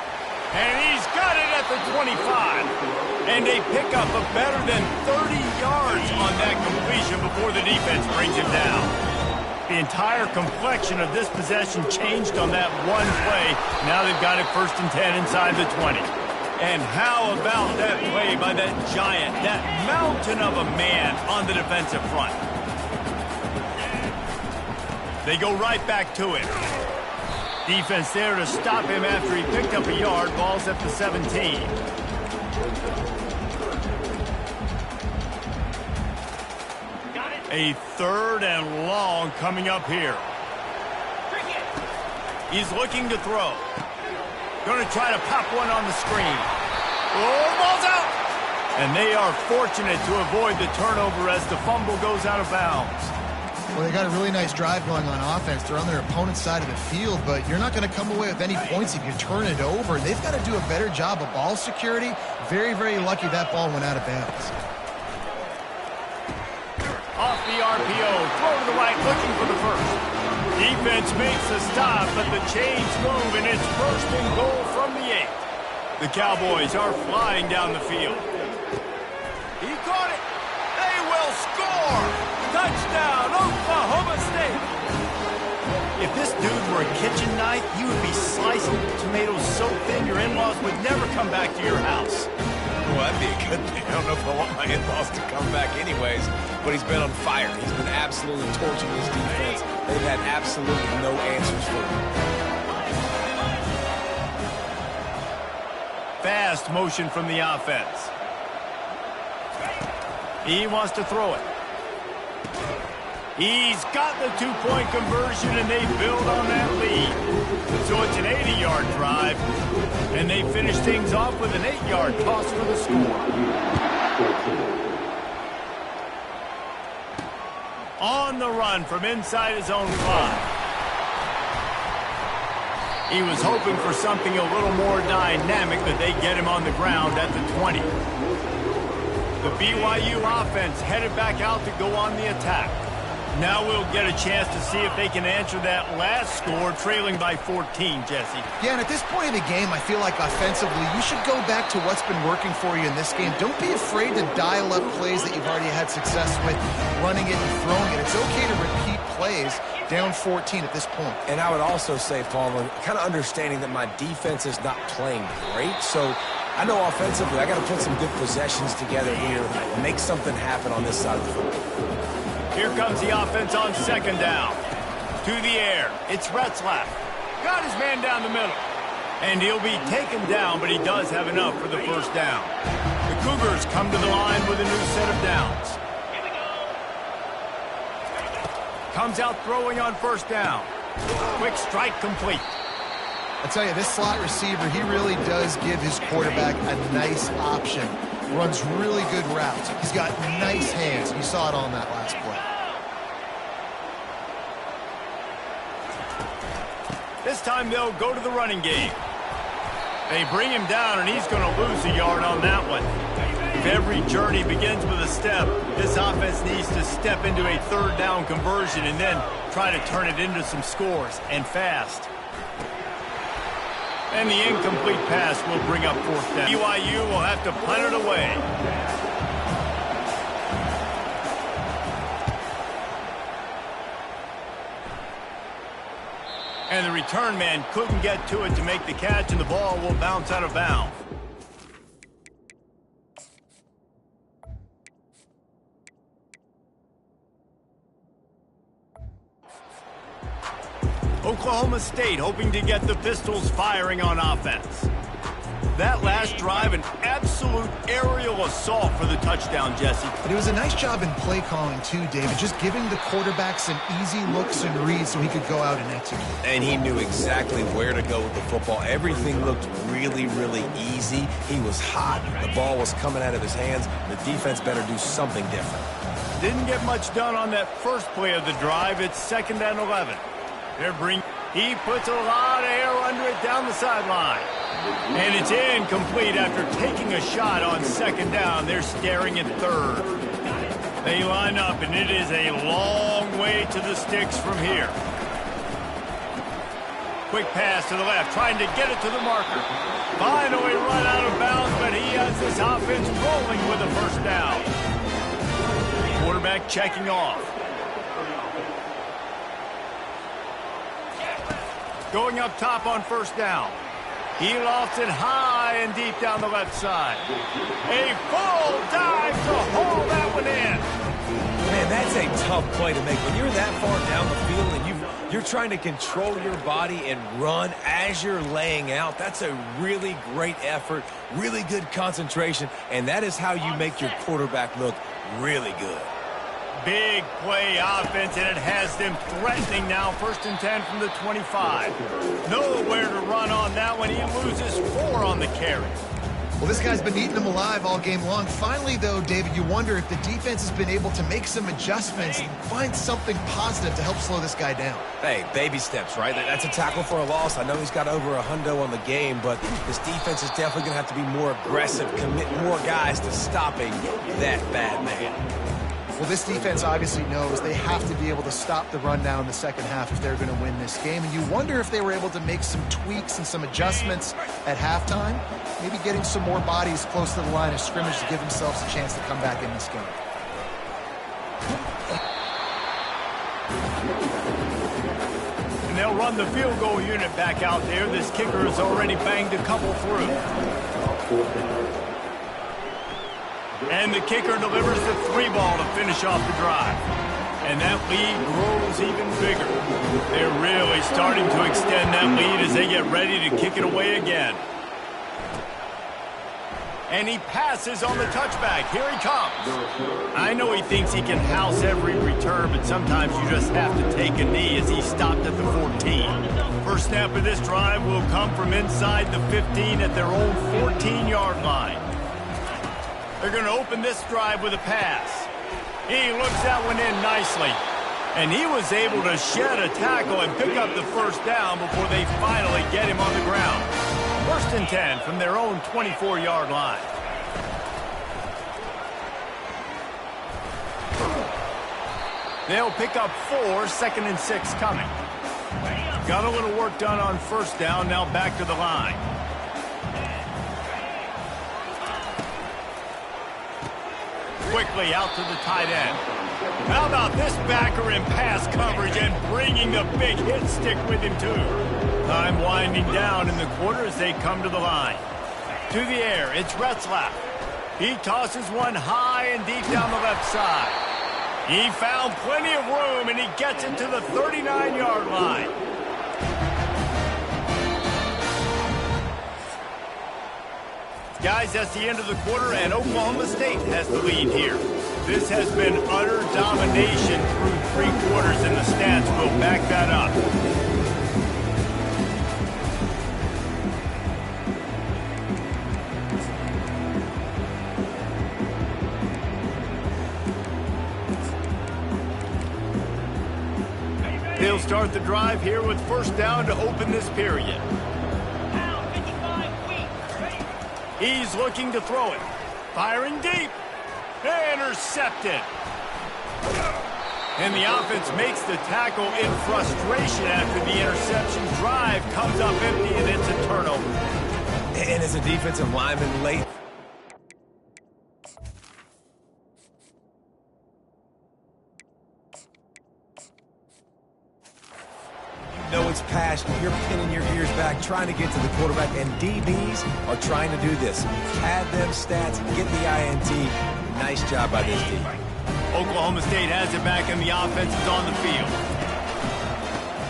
Speaker 1: And he's got it at the 25. And they pick up a better than 30 yards on that completion before the defense brings him down. The entire complexion of this possession changed on that one play. Now they've got it 1st and 10 inside the 20. And how about that play by that giant, that mountain of a man on the defensive front? They go right back to it. Defense there to stop him after he picked up a yard. Ball's at the 17. A 3rd and long coming up here. He's looking to throw. Going to try to pop one on the screen. Oh, ball's out! And they are fortunate to avoid the turnover as the fumble goes out of bounds.
Speaker 3: Well, they got a really nice drive going on offense. They're on their opponent's side of the field, but you're not going to come away with any points if you turn it over. They've got to do a better job of ball security. Very, very lucky that ball went out of bounds.
Speaker 1: Off the RPO, throw to the right, looking for the first. Defense makes a stop, but the chains move, and it's 1st and goal from the 8. The Cowboys are flying down the field. He caught it. They will score. Touchdown, Oklahoma State. If this dude were a kitchen knife, you would be slicing tomatoes so thin your in-laws would never come back to your house.
Speaker 2: Well, that'd be a good thing. I don't know if I want my in-laws to come back anyways, but he's been on fire. He's been absolutely torching his defense. They've had absolutely no answers for him.
Speaker 1: Fast motion from the offense. He wants to throw it. He's got the 2-point conversion, and they build on that lead. So it's an 80-yard drive, and they finish things off with an 8-yard toss for the score. On the run from inside his own 5. He was hoping for something a little more dynamic, but they get him on the ground at the 20. The BYU offense headed back out to go on the attack. Now we'll get a chance to see if they can answer that last score, trailing by 14, Jesse.
Speaker 3: Yeah, and at this point in the game, I feel like offensively, you should go back to what's been working for you in this game. Don't be afraid to dial up plays that you've already had success with, running it and throwing it. It's okay to repeat plays down 14 at this point.
Speaker 2: And I would also say, Palmer, kind of understanding that my defense is not playing great, so I know offensively I got to put some good possessions together here and make something happen on this side of the football.
Speaker 1: Here comes the offense on 2nd down. To the air. It's Retzlaff. Got his man down the middle. And he'll be taken down, but he does have enough for the 1st down. The Cougars come to the line with a new set of downs. Comes out throwing on 1st down. Quick strike complete.
Speaker 3: I tell you, this slot receiver, he really does give his quarterback a nice option. Runs really good routes. He's got nice hands. You saw it on that last play.
Speaker 1: This time they'll go to the running game. They bring him down, and he's going to lose a yard on that one. If every journey begins with a step, this offense needs to step into a 3rd down conversion and then try to turn it into some scores, and fast. And the incomplete pass will bring up 4th down. BYU will have to punt it away. And the return man couldn't get to it to make the catch, and the ball will bounce out of bounds. Oklahoma State hoping to get the Pistols firing on offense. That last drive, an absolute aerial assault for the touchdown, Jesse.
Speaker 3: But it was a nice job in play calling, too, David, just giving the quarterback some easy looks and reads so he could go out and execute.
Speaker 2: And he knew exactly where to go with the football. Everything looked really, really easy. He was hot. The ball was coming out of his hands. The defense better do something different.
Speaker 1: Didn't get much done on that first play of the drive. It's 2nd and 11. He puts a lot of air under it down the sideline. And it's incomplete after taking a shot on 2nd down. They're staring at 3rd. They line up, and it is a long way to the sticks from here. Quick pass to the left, trying to get it to the marker. Finally run out of bounds, but he has this offense rolling with a first down. Quarterback checking off. Going up top on first down. He lofts it high and deep down the left side. A full dive to haul that one in.
Speaker 2: Man, that's a tough play to make. When you're that far down the field and you're trying to control your body and run as you're laying out, that's a really great effort, really good concentration, and that is how you make your quarterback look really good.
Speaker 1: Big play offense, and it has them threatening now. 1st and 10 from the 25. Nowhere to run on that one. He loses 4 on the carry.
Speaker 3: Well, this guy's been eating them alive all game long. Finally, though, David, you wonder if the defense has been able to make some adjustments and find something positive to help slow this guy down.
Speaker 2: Hey, baby steps, right? That's a tackle for a loss. I know he's got over a hundo on the game, but this defense is definitely going to have to be more aggressive, commit more guys to stopping that bad man.
Speaker 3: Well, this defense obviously knows they have to be able to stop the run now in the second half if they're going to win this game. And you wonder if they were able to make some tweaks and some adjustments at halftime, maybe getting some more bodies close to the line of scrimmage to give themselves a chance to come back in this game.
Speaker 1: And they'll run the field goal unit back out there. This kicker has already banged a couple through. And the kicker delivers the 3-ball to finish off the drive. And that lead grows even bigger. They're really starting to extend that lead as they get ready to kick it away again. And he passes on the touchback. Here he comes. I know he thinks he can house every return, but sometimes you just have to take a knee as he stopped at the 14. First snap of this drive will come from inside the 15 at their own 14-yard line. They're going to open this drive with a pass. He looks that one in nicely. And he was able to shed a tackle and pick up the first down before they finally get him on the ground. 1st and 10 from their own 24-yard line. They'll pick up 4, 2nd and 6 coming. Got a little work done on first down, now back to the line. Quickly out to the tight end. How about this backer in pass coverage and bringing the big hit stick with him too. Time winding down in the quarter as they come to the line. To the air, it's Retzlaff. He tosses one high and deep down the left side. He found plenty of room and he gets it to the 39-yard line. Guys, that's the end of the quarter, and Oklahoma State has the lead here. This has been utter domination through 3 quarters, and the stats will back that up. They'll start the drive here with first down to open this period. He's looking to throw it. Firing deep. Intercepted. And the offense makes the tackle in frustration after the interception. Drive comes up empty, and it's a turnover.
Speaker 2: And as a defensive lineman late. You know it's passion. You're pinning your ears back, trying to get to the quarterback, and DBs are trying to do this. Pad them stats, get the INT. Nice job by this team.
Speaker 1: Oklahoma State has it back, and the offense is on the field.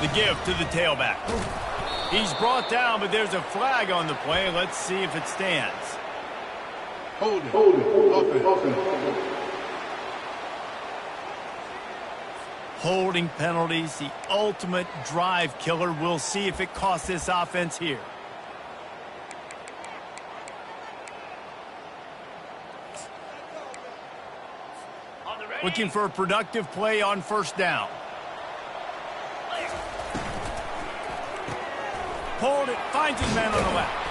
Speaker 1: The give to the tailback. He's brought down, but there's a flag on the play. Let's see if it stands.
Speaker 5: Hold it. Offense.
Speaker 1: Holding penalties, the ultimate drive killer. We'll see if it costs this offense here. Looking for a productive play on first down. Pulled it, finds his man on the left.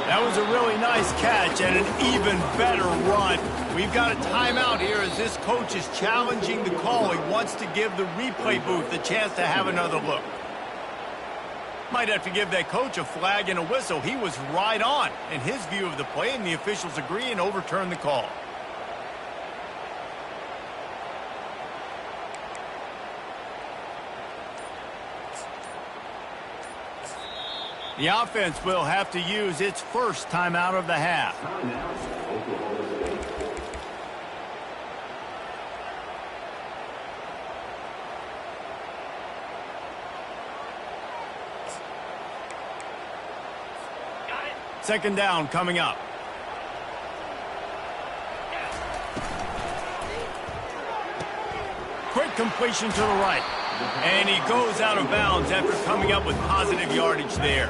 Speaker 1: That was a really nice catch and an even better run. We've got a timeout here as this coach is challenging the call. He wants to give the replay booth a chance to have another look. Might have to give that coach a flag and a whistle. He was right on in his view of the play, and the officials agree and overturn the call. The offense will have to use its first timeout of the half. Second down coming up. Quick completion to the right. And he goes out of bounds after coming up with positive yardage there.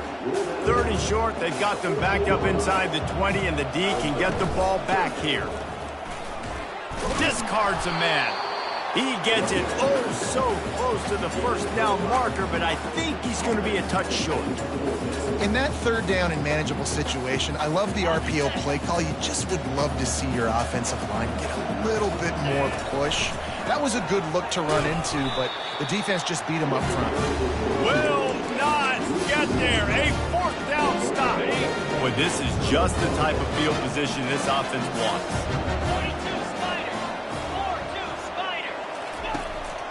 Speaker 1: Third and short, they've got them backed up inside the 20, and the D can get the ball back here. Discards a man. He gets it oh so close to the first down marker, but I think he's going to be a touch short.
Speaker 3: In that third down and manageable situation, I love the RPO play call. You just would love to see your offensive line get a little bit more push. That was a good look to run into, but the defense just beat him up front.
Speaker 1: Will not get there. A fourth down stop. But this is just the type of field position this offense wants.
Speaker 6: 42 Spider. 4-2 Spider.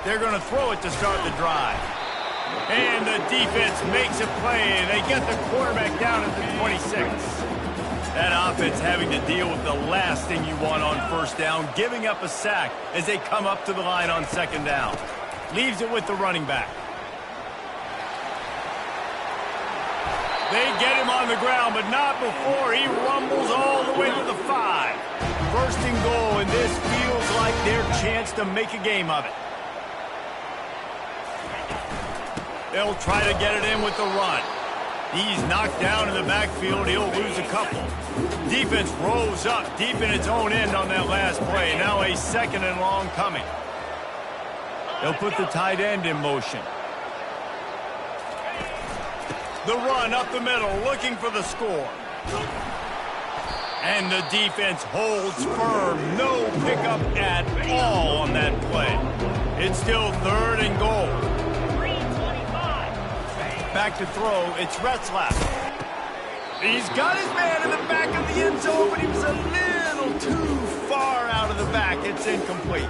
Speaker 1: They're going to throw it to start the drive. And the defense makes a play. They get the quarterback down at the 26. That offense having to deal with the last thing you want on first down, giving up a sack as they come up to the line on second down. Leaves it with the running back. They get him on the ground, but not before he rumbles all the way to the 5. First and goal, and this feels like their chance to make a game of it. They'll try to get it in with the run. He's knocked down in the backfield. He'll lose a couple. Defense rolls up deep in its own end on that last play. Now a second and long coming. They'll put the tight end in motion. The run up the middle, looking for the score. And the defense holds firm. No pickup at all on that play. It's still third and goal. Back to throw, it's Retzlaff. He's got his man in the back of the end zone, but he was a little too far out of the back. It's incomplete.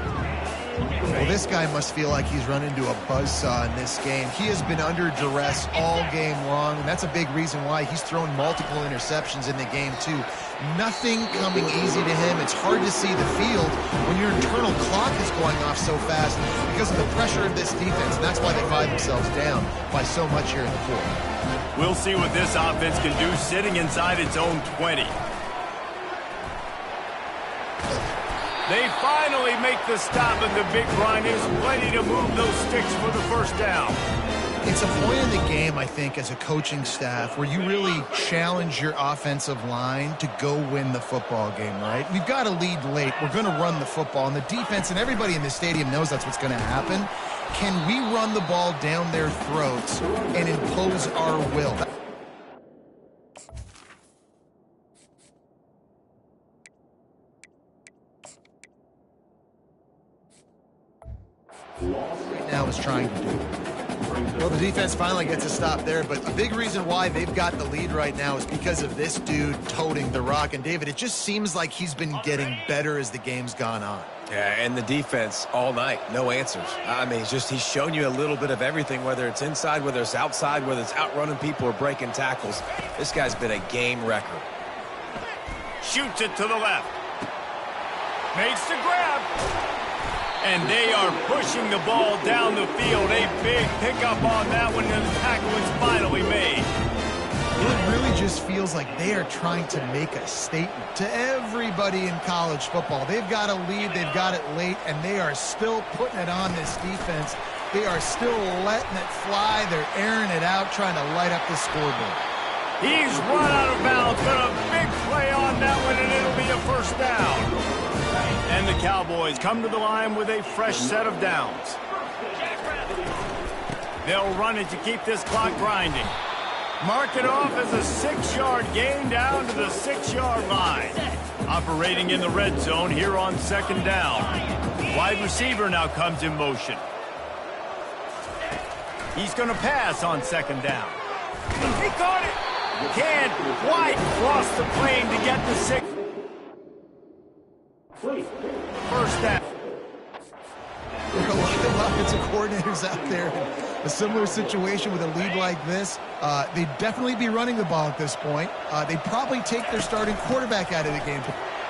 Speaker 3: Well, this guy must feel like he's run into a buzzsaw in this game. He has been under duress all game long, and that's a big reason why he's thrown multiple interceptions in the game, too. Nothing coming easy to him. It's hard to see the field when your internal clock is going off so fast because of the pressure of this defense, and that's why they find themselves down by so much here in the fourth.
Speaker 1: We'll see what this offense can do sitting inside its own 20. They finally make the stop, and the big run is ready to move those sticks for the first down.
Speaker 3: It's a point in the game, I think, as a coaching staff, where you really challenge your offensive line to go win the football game, right? We've got to lead late. We're going to run the football, and the defense and everybody in the stadium knows that's what's going to happen. Can we run the ball down their throats and impose our will? Right now is trying to do. Well, the defense finally gets a stop there, but a big reason why they've got the lead right now is because of this dude toting the rock. And, David, it just seems like he's been getting better as the game's gone on.
Speaker 2: Yeah, and the defense all night, no answers. I mean, he's shown you a little bit of everything, whether it's inside, whether it's outside, whether it's outrunning people or breaking tackles. This guy's been a game wrecker.
Speaker 1: Shoots it to the left. Makes the grab. And they are pushing the ball down the field. A big pickup on that one, and the tackle is finally made.
Speaker 3: It really just feels like they are trying to make a statement to everybody in college football. They've got a lead, they've got it late, and they are still putting it on this defense. They are still letting it fly. They're airing it out, trying to light up the scoreboard.
Speaker 1: He's run out of bounds, but a big play on that one, and it'll be a first down. And the Cowboys come to the line with a fresh set of downs. They'll run it to keep this clock grinding. Mark it off as a 6-yard gain down to the 6-yard line. Operating in the red zone here on second down. Wide receiver now comes in motion. He's going to pass on second down. He caught it. Can't quite cross the plane to get the 6. First down.
Speaker 3: There are a lot of offensive coordinators out there in a similar situation with a lead like this. They'd definitely be running the ball at this point. They'd probably take their starting quarterback out of the game.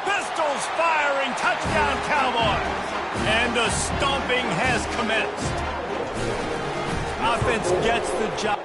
Speaker 1: Pistols firing, touchdown Cowboys. And the stomping has commenced. Offense gets the job.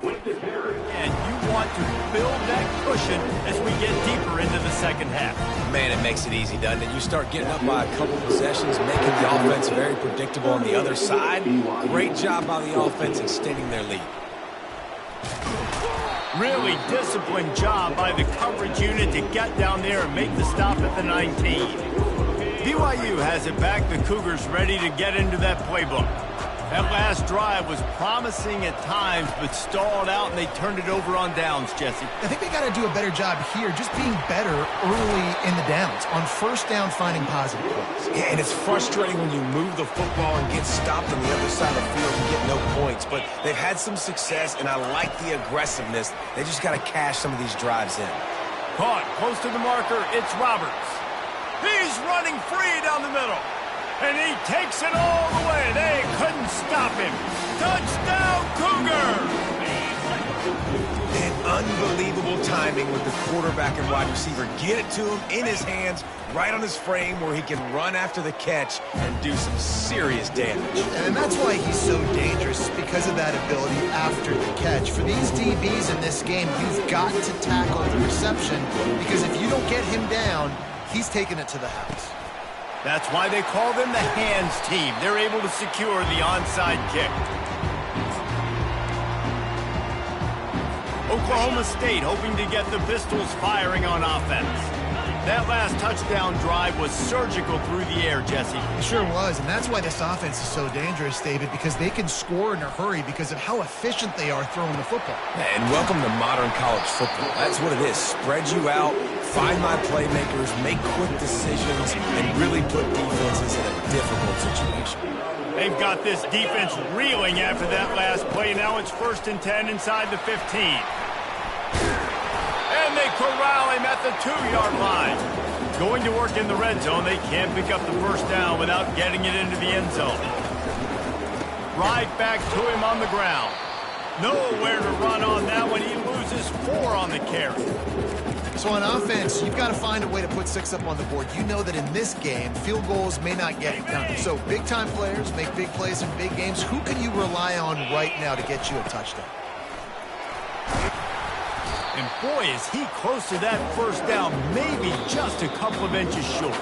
Speaker 1: And you want to build that cushion as we get deeper into the second half.
Speaker 2: Man, it makes it easy, doesn't it? You start getting up by a couple possessions, making the offense very predictable on the other side. Great job by the offense extending their lead.
Speaker 1: Really disciplined job by the coverage unit to get down there and make the stop at the 19. BYU has it back. The Cougars ready to get into that playbook. That last drive was promising at times, but stalled out, and they turned it over on downs, Jesse.
Speaker 3: I think they got to do a better job here, just being better early in the downs. On first down, finding positive plays.
Speaker 2: Yeah, and it's frustrating when you move the football and get stopped on the other side of the field and get no points. But they've had some success, and I like the aggressiveness. They just got to cash some of these drives in.
Speaker 1: Caught close to the marker. It's Roberts. He's running free down the middle. And he takes it all the way. They couldn't stop him. Touchdown, Cougar!
Speaker 2: And unbelievable timing with the quarterback and wide receiver. Get it to him in his hands, right on his frame where he can run after the catch and do some serious damage.
Speaker 3: And that's why he's so dangerous, because of that ability after the catch. For these DBs in this game, you've got to tackle the reception, because if you don't get him down, he's taking it to the house.
Speaker 1: That's why they call them the hands team. They're able to secure the onside kick. Oklahoma State hoping to get the Pistols firing on offense. That last touchdown drive was surgical through the air, Jesse.
Speaker 3: It sure was, and that's why this offense is so dangerous, David, because they can score in a hurry because of how efficient they are throwing the football.
Speaker 2: And welcome to modern college football. That's what it is. Spread you out, find my playmakers, make quick decisions, and really put defenses in a difficult situation.
Speaker 1: They've got this defense reeling after that last play. Now it's 1st and 10 inside the 15. And they corral him at the 2-yard line. Going to work in the red zone. They can't pick up the first down without getting it into the end zone. Right back to him on the ground. Nowhere to run on that one. He loses 4 on the carry.
Speaker 3: So on offense, you've got to find a way to put 6 up on the board. You know that in this game, field goals may not get it done. So big-time players make big plays in big games. Who can you rely on right now to get you a touchdown?
Speaker 1: And boy, is he close to that first down, maybe just a couple of inches short.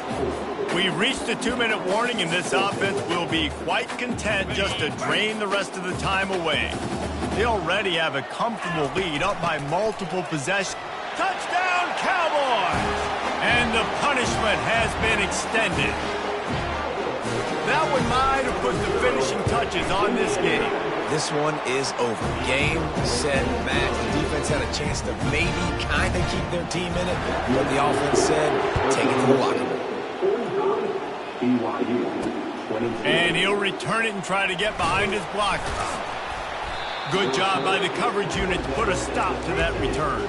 Speaker 1: We've reached the 2-minute warning, and this offense will be quite content just to drain the rest of the time away. They already have a comfortable lead, up by multiple possessions. Touchdown, Cowboys! And the punishment has been extended. That one might have put the finishing touches on this game.
Speaker 2: This one is over. Game, set, match. The defense had a chance to maybe kind of keep their team in it, but the offense said, take it to the locker room.
Speaker 1: And he'll return it and try to get behind his blockers. Good job by the coverage unit to put a stop to that return.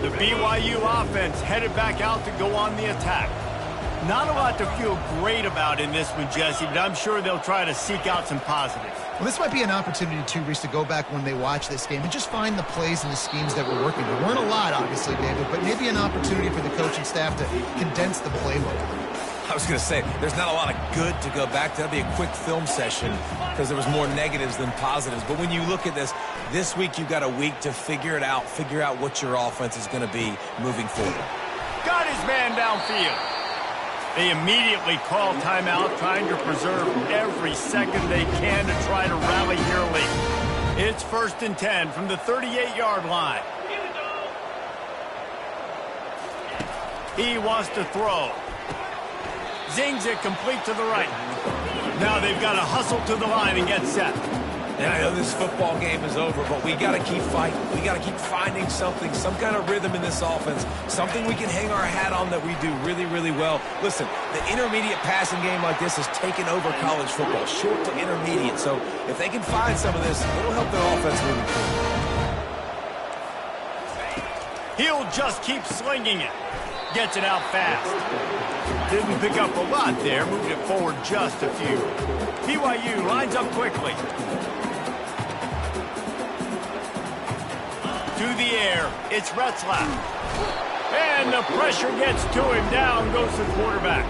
Speaker 1: The BYU offense headed back out to go on the attack. Not a lot to feel great about in this one, Jesse, but I'm sure they'll try to seek out some positives.
Speaker 3: Well, this might be an opportunity, too, Reese, to go back when they watch this game and just find the plays and the schemes that were working. There weren't a lot, obviously, David, but maybe an opportunity for the coaching staff to condense the playbook.
Speaker 2: I was going to say, there's not a lot of good to go back to. That'll be a quick film session because there was more negatives than positives. But when you look at this week you've got a week to figure it out, figure out what your offense is going to be moving forward.
Speaker 1: Got his man downfield. They immediately call timeout, trying to preserve every second they can to try to rally here late. It's 1st and 10 from the 38-yard line. He wants to throw. Zings it complete to the right. Now they've got to hustle to the line and get set.
Speaker 2: And I know this football game is over, but we got to keep fighting. We got to keep finding something, some kind of rhythm in this offense, something we can hang our hat on that we do really, really well. Listen, the intermediate passing game like this has taken over college football, short to intermediate. So if they can find some of this, it'll help their offense moving forward.
Speaker 1: He'll just keep slinging it. Gets it out fast. Didn't pick up a lot there, moved it forward just a few. BYU lines up quickly. To the air, it's Retzlaff. And the pressure gets to him. Down goes the quarterback.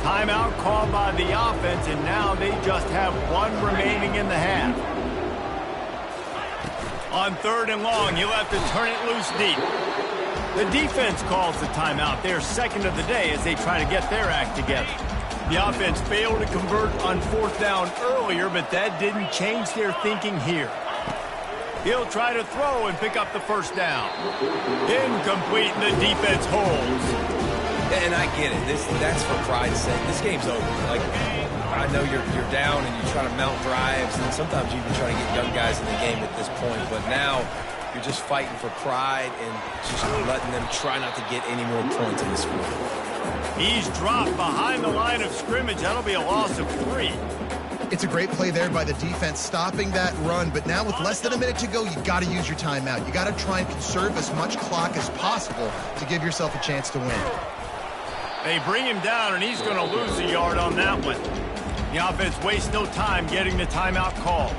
Speaker 1: Timeout called by the offense, and now they just have one remaining in the half. On 3rd and long, he'll have to turn it loose deep. The defense calls the timeout. They're second of the day as they try to get their act together. The offense failed to convert on 4th down earlier, but that didn't change their thinking here. He'll try to throw and pick up the 1st down. Incomplete, and the defense holds.
Speaker 2: And I get it. That's for pride's sake. This game's over. Like, I know you're down and you try to mount drives, and sometimes you even try to get young guys in the game at this point. But now you're just fighting for pride and just letting them try not to get any more points in this quarter.
Speaker 1: He's dropped behind the line of scrimmage. That'll be a loss of 3.
Speaker 3: It's a great play there by the defense, stopping that run. But now with less than a minute to go, you got to use your timeout. You got to try and conserve as much clock as possible to give yourself a chance to win.
Speaker 1: They bring him down, and he's going to lose a yard on that one. The offense wastes no time getting the timeout call.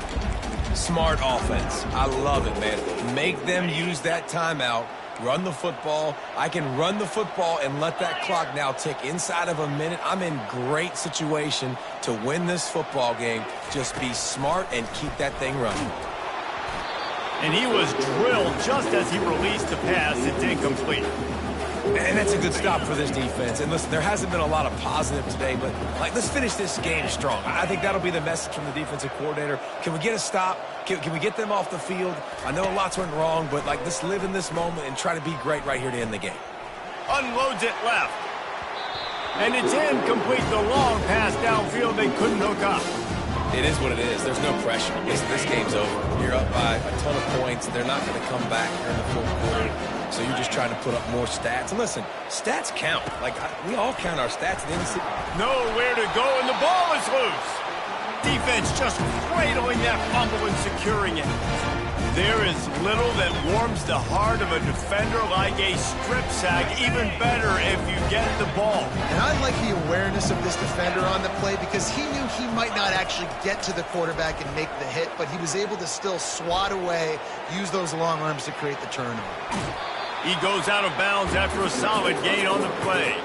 Speaker 2: Smart offense. I love it, man. Make them use that timeout. Run the football. I can run the football and let that clock now tick inside of a minute. I'm in great situation to win this football game. Just be smart and keep that thing running.
Speaker 1: And he was drilled just as he released the pass. It's incomplete.
Speaker 2: And that's a good stop for this defense. And listen, there hasn't been a lot of positive today, but let's finish this game strong. I think that'll be the message from the defensive coordinator. Can we get a stop? Can we get them off the field? I know lots went wrong, but let's live in this moment and try to be great right here to end the game.
Speaker 1: Unloads it left. And it's incomplete. The long pass downfield, they couldn't hook up.
Speaker 2: It is what it is. There's no pressure. This game's over. You're up by a ton of points. They're not going to come back here in the 4th quarter. So you're just trying to put up more stats. And listen, stats count. We all count our stats.
Speaker 1: Nowhere to go, and the ball is loose. Defense just cradling that fumble and securing it. There is little that warms the heart of a defender like a strip sack. Even better if you get the ball.
Speaker 3: And I like the awareness of this defender on the play because he knew he might not actually get to the quarterback and make the hit, but he was able to still swat away, use those long arms to create the turnover.
Speaker 1: He goes out of bounds after a solid gain on the play.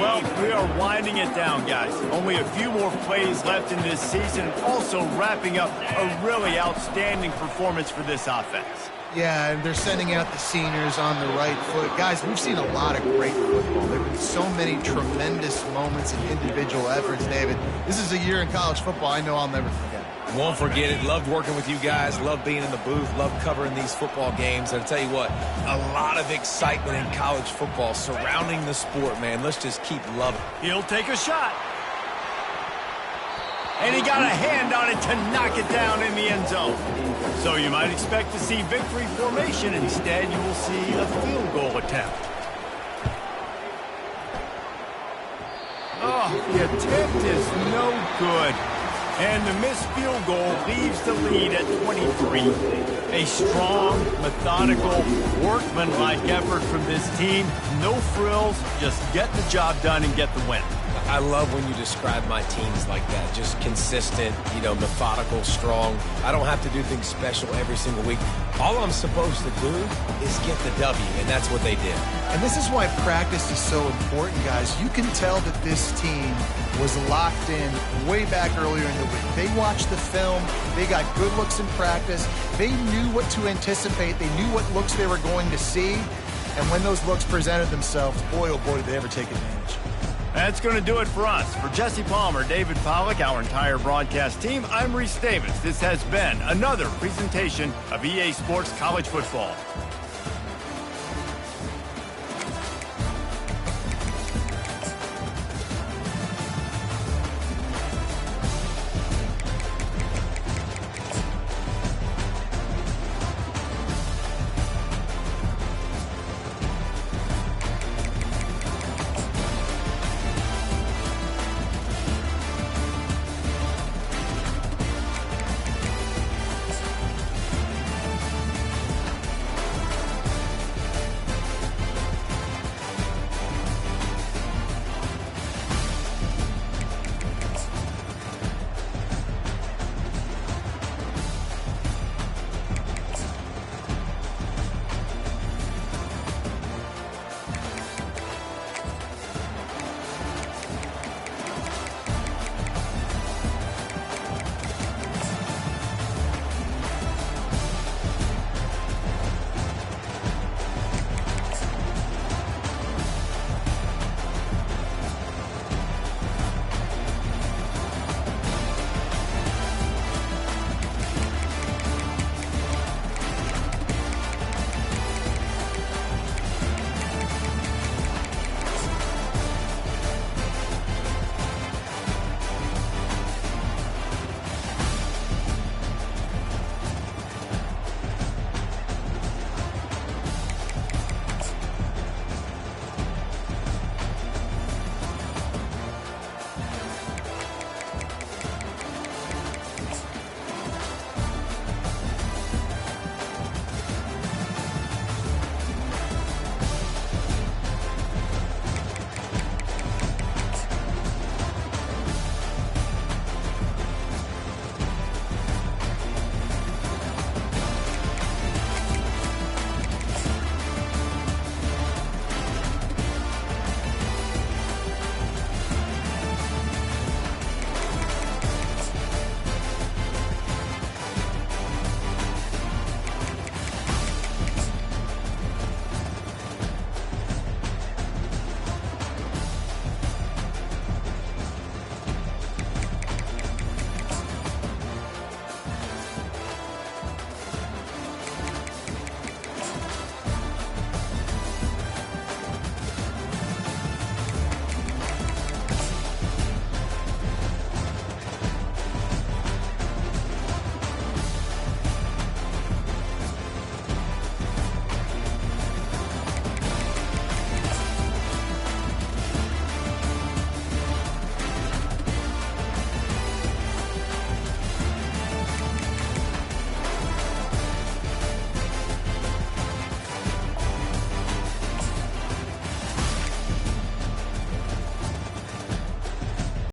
Speaker 1: Well, we are winding it down, guys. Only a few more plays left in this season, and also wrapping up a really outstanding performance for this offense.
Speaker 3: Yeah, and they're sending out the seniors on the right foot. Guys, we've seen a lot of great football. There have been so many tremendous moments and individual efforts, David. This is a year in college football I know I'll never forget.
Speaker 2: Won't forget it. Loved working with you guys. Loved being in the booth. Loved covering these football games. And I'll tell you what, a lot of excitement in college football surrounding the sport, man. Let's just keep loving it.
Speaker 1: He'll take a shot. And he got a hand on it to knock it down in the end zone. So you might expect to see victory formation. Instead, you will see a field goal attempt. Oh, the attempt is no good. And the missed field goal leaves the lead at 23. A strong, methodical, workmanlike effort from this team. No frills, just get the job done and get the win.
Speaker 2: I love when you describe my teams like that. Just consistent, methodical, strong. I don't have to do things special every single week. All I'm supposed to do is get the W, and that's what they did.
Speaker 3: And this is why practice is so important, guys. You can tell that this team was locked in way back earlier in the week. They watched the film. They got good looks in practice. They knew what to anticipate. They knew what looks they were going to see. And when those looks presented themselves, boy, oh boy, did they ever take advantage.
Speaker 1: That's going to do it for us. For Jesse Palmer, David Pollack, our entire broadcast team, I'm Reese Davis. This has been another presentation of EA Sports College Football.